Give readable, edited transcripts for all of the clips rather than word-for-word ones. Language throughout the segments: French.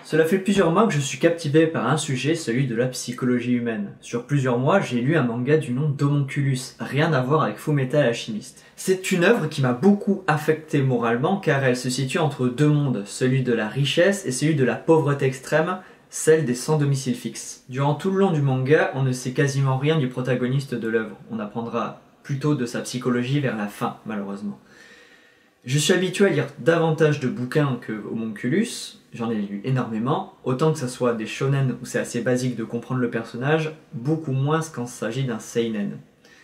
Cela fait plusieurs mois que je suis captivé par un sujet, celui de la psychologie humaine. Sur plusieurs mois, j'ai lu un manga du nom d'Homonculus, rien à voir avec Fullmetal Alchemist. C'est une œuvre qui m'a beaucoup affecté moralement car elle se situe entre deux mondes, celui de la richesse et celui de la pauvreté extrême, celle des sans domicile fixe. Durant tout le long du manga, on ne sait quasiment rien du protagoniste de l'œuvre. On apprendra plutôt de sa psychologie vers la fin, malheureusement. Je suis habitué à lire davantage de bouquins que Homonculus, j'en ai lu énormément, autant que ça soit des shonen où c'est assez basique de comprendre le personnage, beaucoup moins quand il s'agit d'un seinen.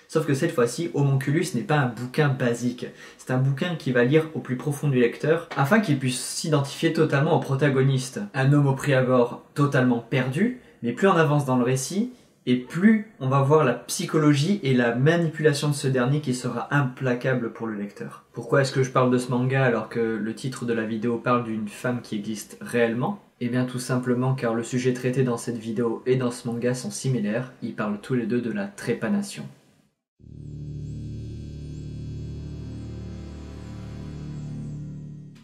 Sauf que cette fois-ci, Homonculus n'est pas un bouquin basique, c'est un bouquin qui va lire au plus profond du lecteur, afin qu'il puisse s'identifier totalement au protagoniste. Un homme au prix abord totalement perdu, mais plus on avance dans le récit, et plus on va voir la psychologie et la manipulation de ce dernier qui sera implacable pour le lecteur. Pourquoi est-ce que je parle de ce manga alors que le titre de la vidéo parle d'une femme qui existe réellement? Eh bien tout simplement car le sujet traité dans cette vidéo et dans ce manga sont similaires, ils parlent tous les deux de la trépanation.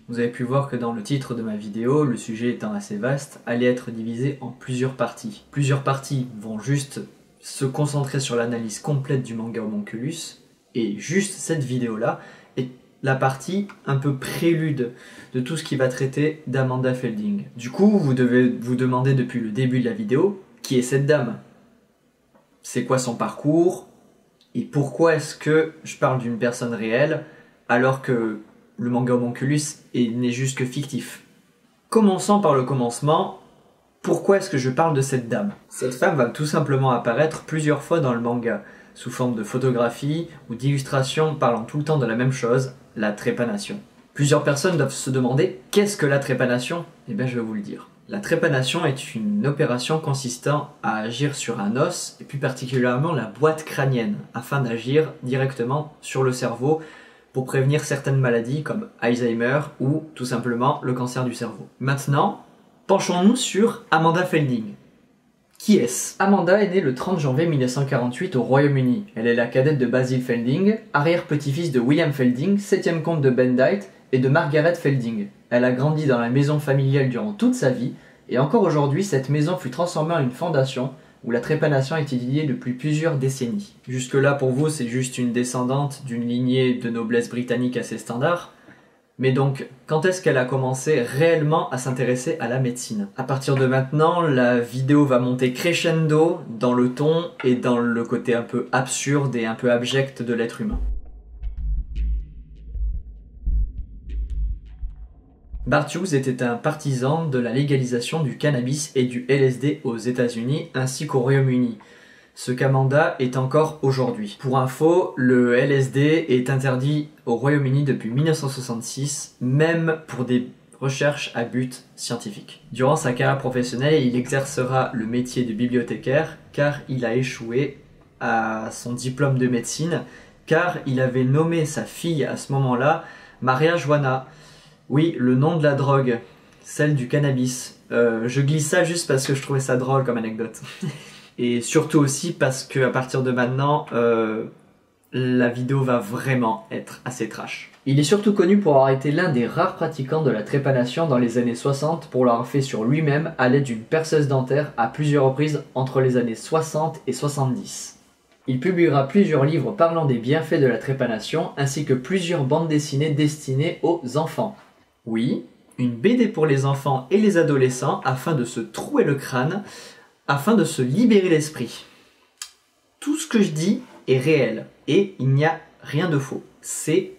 Vous avez pu voir que dans le titre de ma vidéo, le sujet étant assez vaste, allait être divisé en plusieurs parties. Plusieurs parties vont juste se concentrer sur l'analyse complète du manga Homonculus, et juste cette vidéo-là est la partie un peu prélude de tout ce qui va traiter d'Amanda Feilding. Du coup, vous devez vous demander depuis le début de la vidéo, qui est cette dame? C'est quoi son parcours? Et pourquoi est-ce que je parle d'une personne réelle alors que le manga Homonculus n'est juste que fictif? Commençons par le commencement. Pourquoi est-ce que je parle de cette dame? Cette femme va tout simplement apparaître plusieurs fois dans le manga, sous forme de photographie ou d'illustrations parlant tout le temps de la même chose, la trépanation. Plusieurs personnes doivent se demander qu'est-ce que la trépanation? Eh bien je vais vous le dire. La trépanation est une opération consistant à agir sur un os, et plus particulièrement la boîte crânienne, afin d'agir directement sur le cerveau, pour prévenir certaines maladies comme Alzheimer ou tout simplement le cancer du cerveau. Maintenant, penchons-nous sur Amanda Feilding. Qui est-ce? Amanda est née le 30 janvier 1948 au Royaume-Uni. Elle est la cadette de Basil Feilding, arrière-petit-fils de William Feilding, 7e comte de Bendight, et de Margaret Feilding. Elle a grandi dans la maison familiale durant toute sa vie, et encore aujourd'hui, cette maison fut transformée en une fondation où la trépanation est étudiée depuis plusieurs décennies. Jusque-là, pour vous, c'est juste une descendante d'une lignée de noblesse britannique assez standard. Mais donc, quand est-ce qu'elle a commencé réellement à s'intéresser à la médecine? À partir de maintenant, la vidéo va monter crescendo dans le ton et dans le côté un peu absurde et un peu abject de l'être humain. Bart Hughes était un partisan de la légalisation du cannabis et du LSD aux États-Unis ainsi qu'au Royaume-Uni, ce qu'Amanda est encore aujourd'hui. Pour info, le LSD est interdit au Royaume-Uni depuis 1966, même pour des recherches à but scientifique. Durant sa carrière professionnelle, il exercera le métier de bibliothécaire car il a échoué à son diplôme de médecine, car il avait nommé sa fille à ce moment-là Maria Joana. Oui, le nom de la drogue, celle du cannabis. Je glisse ça juste parce que je trouvais ça drôle comme anecdote. Et surtout aussi parce qu'à partir de maintenant, la vidéo va vraiment être assez trash. Il est surtout connu pour avoir été l'un des rares pratiquants de la trépanation dans les années 60 pour l'avoir fait sur lui-même à l'aide d'une perceuse dentaire à plusieurs reprises entre les années 60 et 70. Il publiera plusieurs livres parlant des bienfaits de la trépanation ainsi que plusieurs bandes dessinées destinées aux enfants. Oui, une BD pour les enfants et les adolescents afin de se trouer le crâne, afin de se libérer l'esprit. Tout ce que je dis est réel et il n'y a rien de faux. C'est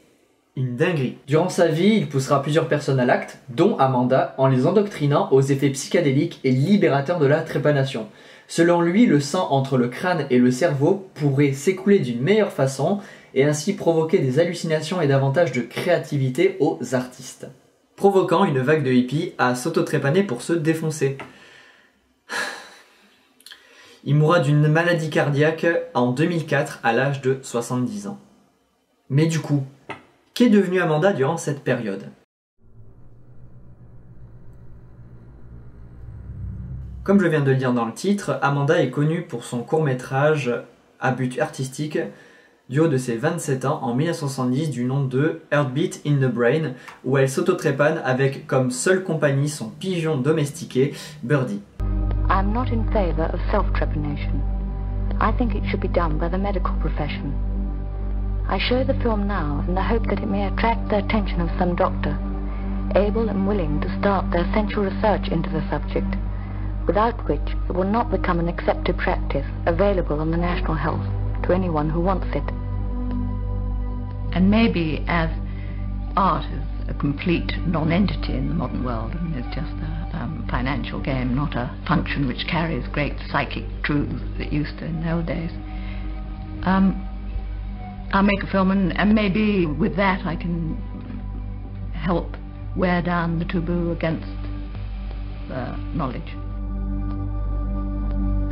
une dinguerie. Durant sa vie, il poussera plusieurs personnes à l'acte, dont Amanda, en les endoctrinant aux effets psychédéliques et libérateurs de la trépanation. Selon lui, le sang entre le crâne et le cerveau pourrait s'écouler d'une meilleure façon et ainsi provoquer des hallucinations et davantage de créativité aux artistes, provoquant une vague de hippies à s'auto-trépaner pour se défoncer. Il mourra d'une maladie cardiaque en 2004 à l'âge de 70 ans. Mais du coup, qu'est devenue Amanda durant cette période? Comme je viens de le dire dans le titre, Amanda est connue pour son court-métrage à but artistique du haut de ses 27 ans en 1970 du nom de Heartbeat in the Brain, où elle s'auto-trépane avec comme seule compagnie son pigeon domestiqué, Birdie. I'm not in favor of self-trepanation. I think it should be done by the medical profession. I show the film now in the hope that it may attract the attention of some doctor, able and willing to start their essential research into the subject, without which it will not become an accepted practice available on the national health to anyone who wants it. And maybe as art is a complete non-entity in the modern world and is just a financial game, not a function which carries great psychic truths that used to in the old days, I'll make a film and maybe with that I can help wear down the taboo against knowledge.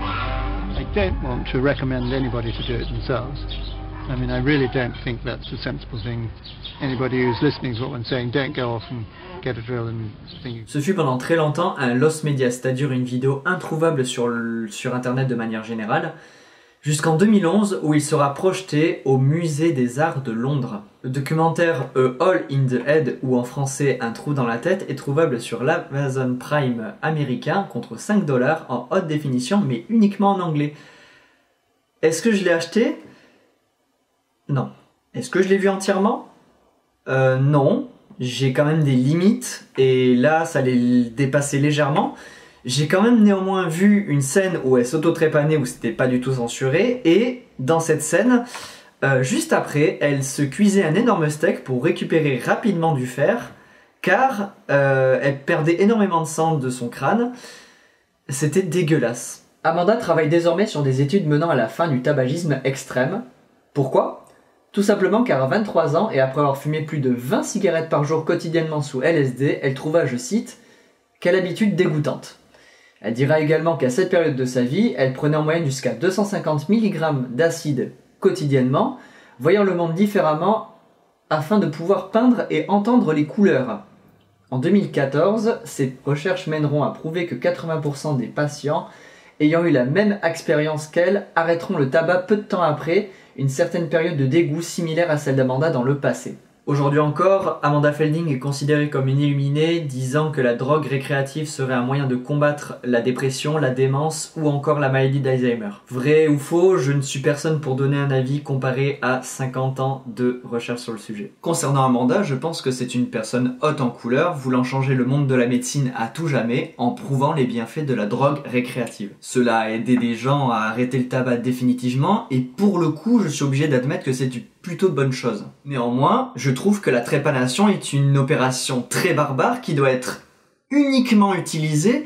I don't want to recommend anybody to do it themselves. I mean, I really don't think that's a sensible thing. Anybody who's listening to what I'm saying, don't go off and get a drill and think. Ce fut pendant très longtemps un lost media, c'est-à-dire une vidéo introuvable sur Internet de manière générale, jusqu'en 2011 où il sera projeté au Musée des Arts de Londres. Le documentaire A Hole in the Head, ou en français Un trou dans la tête, est trouvable sur l'Amazon Prime américain contre 5$ en haute définition mais uniquement en anglais. Est-ce que je l'ai acheté? Non. Est-ce que je l'ai vu entièrement? Non. J'ai quand même des limites et là ça les dépassait légèrement. J'ai quand même néanmoins vu une scène où elle s'auto-trépanait où c'était pas du tout censuré, et dans cette scène, juste après, elle se cuisait un énorme steak pour récupérer rapidement du fer, car elle perdait énormément de sang de son crâne. C'était dégueulasse. Amanda travaille désormais sur des études menant à la fin du tabagisme extrême. Pourquoi ? Tout simplement car à 23 ans, et après avoir fumé plus de 20 cigarettes par jour quotidiennement sous LSD, elle trouva, je cite, « quelle habitude dégoûtante ». Elle dira également qu'à cette période de sa vie, elle prenait en moyenne jusqu'à 250 mg d'acide quotidiennement, voyant le monde différemment afin de pouvoir peindre et entendre les couleurs. En 2014, ces recherches mèneront à prouver que 80% des patients ayant eu la même expérience qu'elle arrêteront le tabac peu de temps après une certaine période de dégoût similaire à celle d'Amanda dans le passé. Aujourd'hui encore, Amanda Feilding est considérée comme une illuminée, disant que la drogue récréative serait un moyen de combattre la dépression, la démence ou encore la maladie d'Alzheimer. Vrai ou faux, je ne suis personne pour donner un avis comparé à 50 ans de recherche sur le sujet. Concernant Amanda, je pense que c'est une personne haute en couleur, voulant changer le monde de la médecine à tout jamais en prouvant les bienfaits de la drogue récréative. Cela a aidé des gens à arrêter le tabac définitivement et pour le coup, je suis obligé d'admettre que c'est plutôt de bonnes choses. Néanmoins, je trouve que la trépanation est une opération très barbare qui doit être uniquement utilisée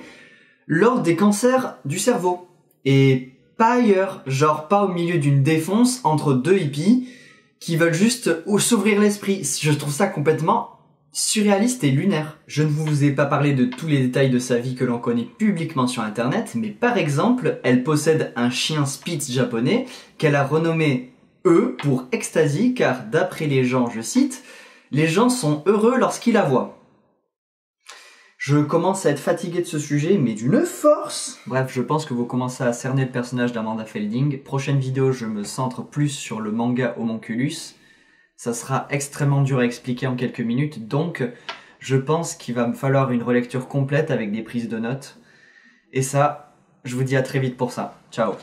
lors des cancers du cerveau. Et pas ailleurs, genre pas au milieu d'une défonce entre deux hippies qui veulent juste s'ouvrir l'esprit. Je trouve ça complètement surréaliste et lunaire. Je ne vous ai pas parlé de tous les détails de sa vie que l'on connaît publiquement sur internet, mais par exemple, elle possède un chien Spitz japonais qu'elle a renommé pour ecstasy, car d'après les gens, je cite, « les gens sont heureux lorsqu'ils la voient ». Je commence à être fatigué de ce sujet, mais d'une force. Bref, je pense que vous commencez à cerner le personnage d'Amanda Feilding. Prochaine vidéo, je me centre plus sur le manga Homunculus. Ça sera extrêmement dur à expliquer en quelques minutes, donc je pense qu'il va me falloir une relecture complète avec des prises de notes. Et ça, je vous dis à très vite pour ça. Ciao.